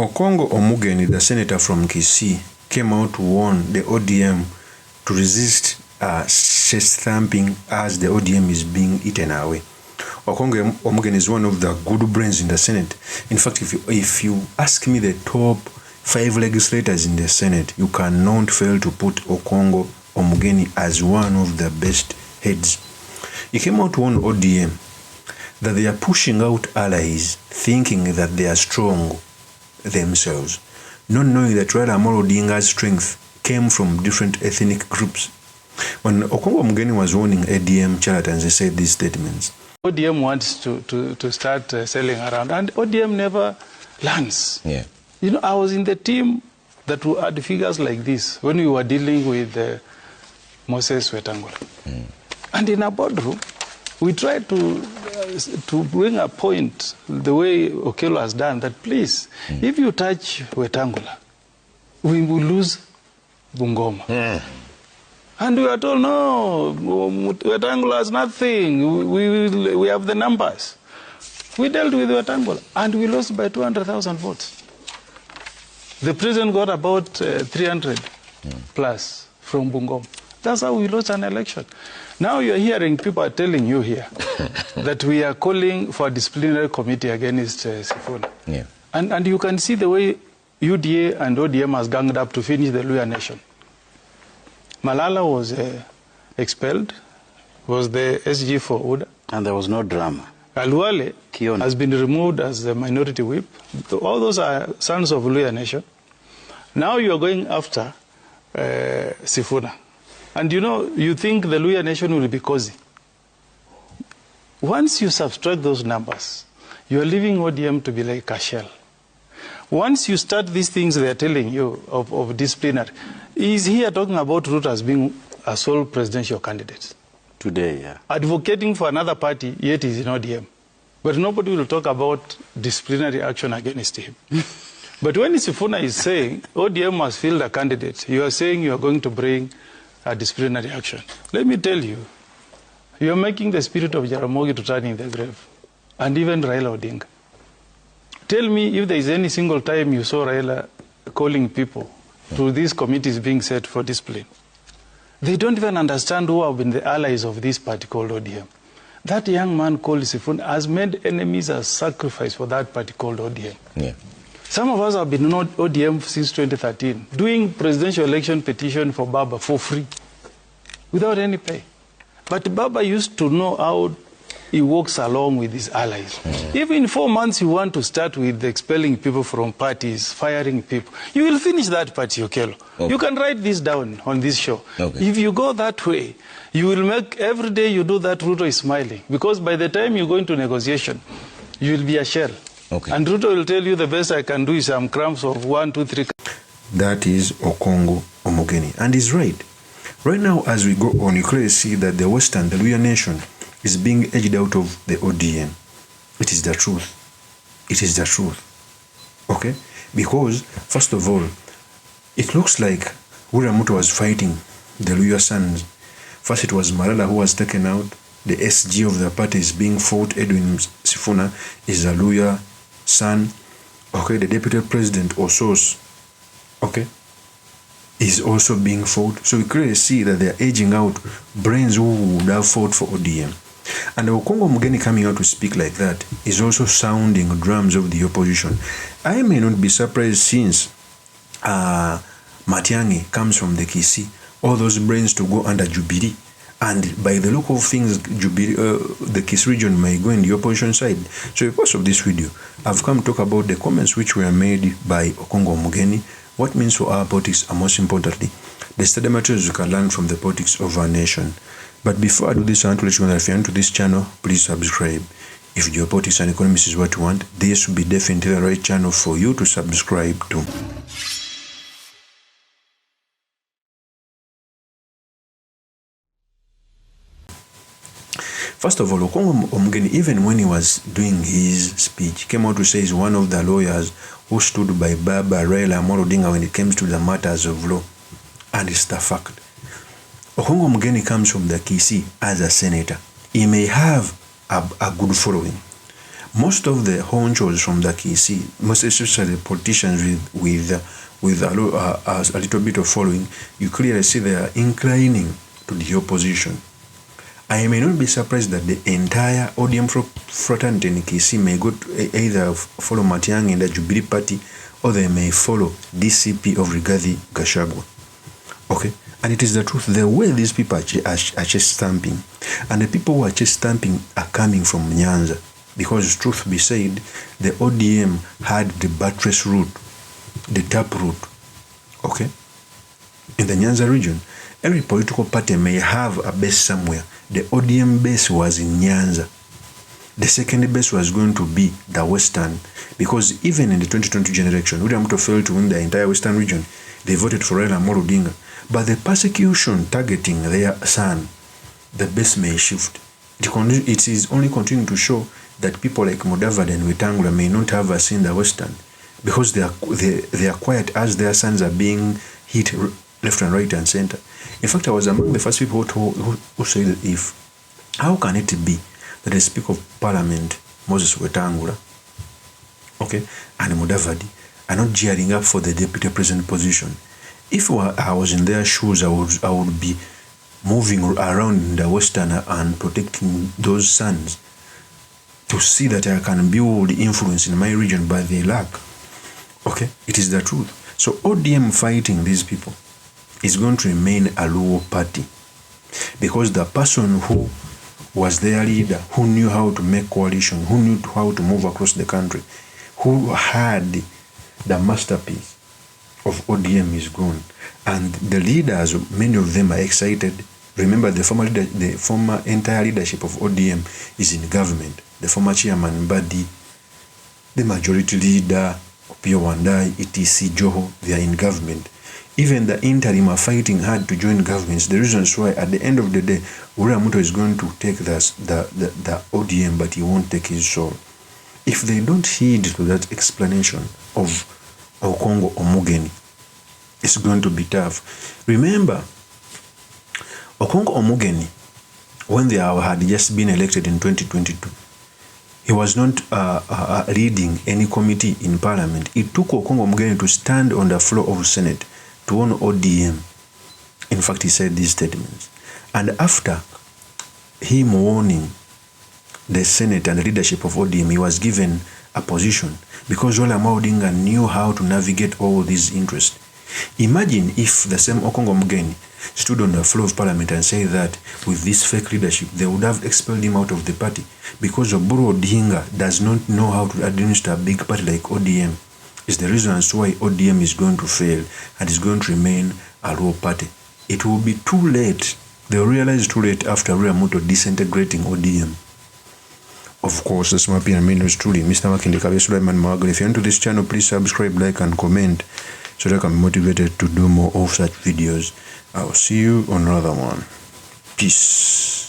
Okong'o Omogeni, the senator from Kisii, came out to warn the ODM to resist chest thumping as the ODM is being eaten away. Okong'o Omogeni is one of the good brains in the Senate. In fact, if you ask me the top 5 legislators in the Senate, you cannot fail to put Okong'o Omogeni as one of the best heads. He came out to warn ODM that they are pushing out allies thinking that they are strong themselves, not knowing that Raila Amolo Odinga's strength came from different ethnic groups. When Okong'o Omogeni was warning ADM charlatans, he said these statements. ODM wants to start selling around, and ODM never learns. Yeah. You know, I was in the team that had figures like this when we were dealing with Moses Wetangula. And in a boardroom, we tried to bring a point the way Okello has done, that please, if you touch Wetangula, we will lose Bungoma. And we were told, no, Wetangula has nothing. We have the numbers. We dealt with Wetangula, and we lost by 200,000 votes. The president got about 300 plus from Bungoma. That's how we lost an election. Now you're hearing people are telling you here that we are calling for a disciplinary committee against Sifuna. Yeah. And you can see the way UDA and ODM has ganged up to finish the Luhya nation. Malala was expelled, was the SG for UDA. And there was no drama. Aluale Kiona has been removed as the minority whip. All those are sons of Luhya nation. Now you are going after Sifuna. And you know, you think the Luhya nation will be cozy. Once you subtract those numbers, you are leaving ODM to be like a shell. Once you start these things they are telling you of disciplinary, he's here talking about RUTO as being a sole presidential candidate. today, yeah. Advocating for another party, yet he's in ODM. But nobody will talk about disciplinary action against him. But when Sifuna is saying ODM must field a candidate, you are saying you are going to bring a disciplinary action. Let me tell you, you are making the spirit of Jaramogi to turn in the grave, and even Raila Odinga. Tell me if there is any single time you saw Raila calling people to these committees being set for discipline. They don't even understand who have been the allies of this party called ODM. That young man called Sifuna has made enemies as sacrifice for that party called ODM. Yeah. Some of us have been on ODM since 2013, doing presidential election petition for Baba for free, without any pay. But Baba used to know how he works along with his allies. If in 4 months you want to start with expelling people from parties, firing people, you will finish that party, Okello. Okay. You can write this down on this show. Okay. If you go that way, you will make every day you do that, RUTO is smiling. Because by the time you go into negotiation, you will be a shell. Okay. And RUTO will tell you the best I can do is some crumbs of 1, 2, 3. That is Okong'o Omogeni. And he's right. Right now, as we go on, you clearly see that the Western, the Luhya nation, is being edged out of the ODM. It is the truth. It is the truth. Okay? Because, first of all, it looks like William Ruto was fighting the Luhya sons. First it was Malala who was taken out. The SG of the party is being fought. Edwin Sifuna is a Luhya son. Okay, the deputy president Osos, okay, is also being fought. So we clearly see that they are aging out brains who would have fought for ODM. And Okong'o Omogeni coming out to speak like that is also sounding drums of the opposition. I may not be surprised since Matiang'i comes from the Kisii, all those brains to go under Jubilee. And by the look of things, Jubilee, the Kisii region may go in the opposition side. So because of this video, I've come to talk about the comments which were made by Okong'o Omogeni, what means for our politics, and most importantly, the study materials you can learn from the politics of our nation. But before I do this, I want to let you know that if you're new to this channel, please subscribe. If geopolitics and economics is what you want, this will be definitely the right channel for you to subscribe to. First of all, Okong'o Omogeni, even when he was doing his speech, came out to say he's one of the lawyers who stood by Baba, Raila, Amolo Odinga when it comes to the matters of law. And it's the fact. Okong'o Omogeni comes from the Kisii as a senator. He may have a good following. Most of the honchos from the KC, most especially politicians with a little bit of following, you clearly see they are inclining to the opposition. I may not be surprised that the entire ODM fraternity in KC may go to either follow Matiang'i in the Jubilee Party, or they may follow DCP of Rigathi Gachagua. Okay? And it is the truth. The way these people are chest stamping, and the people who are chest stamping are coming from Nyanza. Because truth be said, the ODM had the buttress route, the tap route. Okay? In the Nyanza region, every political party may have a base somewhere. The ODM base was in Nyanza. The second base was going to be the Western, because even in the 2020 general election, William Ruto failed to win the entire Western region. They voted for Raila Amolo Odinga. But the persecution targeting their son, the base may shift. It is only continuing to show that people like Mudavadi and Wetangula may not have seen the Western, because they are quiet as their sons are being hit left and right and center. In fact, I was among the first people who said, how can it be that the Speaker of Parliament, Moses Wetangula, okay, and Mudavadi are not gearing up for the Deputy President position? If I was in their shoes, I would be moving around in the Western and protecting those sons to see that I can build influence in my region, but they lack. Okay, it is the truth. So ODM fighting these people is going to remain a low party, because the person who was their leader, who knew how to make coalition, who knew how to move across the country, who had the masterpiece of ODM is gone. And the leaders, many of them are excited. Remember, the former entire leadership of ODM is in government. The former chairman, Mbadi, the majority leader, Pio Wandai, ETC, Joho, they are in government. Even the interim are fighting hard to join governments. The reasons why, at the end of the day, William Ruto is going to take the ODM, but he won't take his soul. If they don't heed to that explanation of Okong'o Omogeni, it's going to be tough. Remember, Okong'o Omogeni, when they had just been elected in 2022, he was not leading any committee in Parliament. It took Okong'o Omogeni to stand on the floor of Senate to warn ODM. In fact, he said these statements. And after him warning the Senate and the leadership of ODM, he was given a position, because Raila Amolo Odinga knew how to navigate all these interests. Imagine if the same Okong'o Omogeni stood on the floor of Parliament and said that with this fake leadership, they would have expelled him out of the party, because Oburu Odinga does not know how to administer a big party like ODM. Is the reasons why ODM is going to fail and is going to remain a low party. It will be too late. They'll realize too late after William Ruto disintegrating ODM. Of course, that's my opinion. My name is truly Mr. Makinde Kabe Sulaiman Mawagale. If you're into this channel, please subscribe, like, and comment so that I can be motivated to do more of such videos. I'll see you on another one. Peace.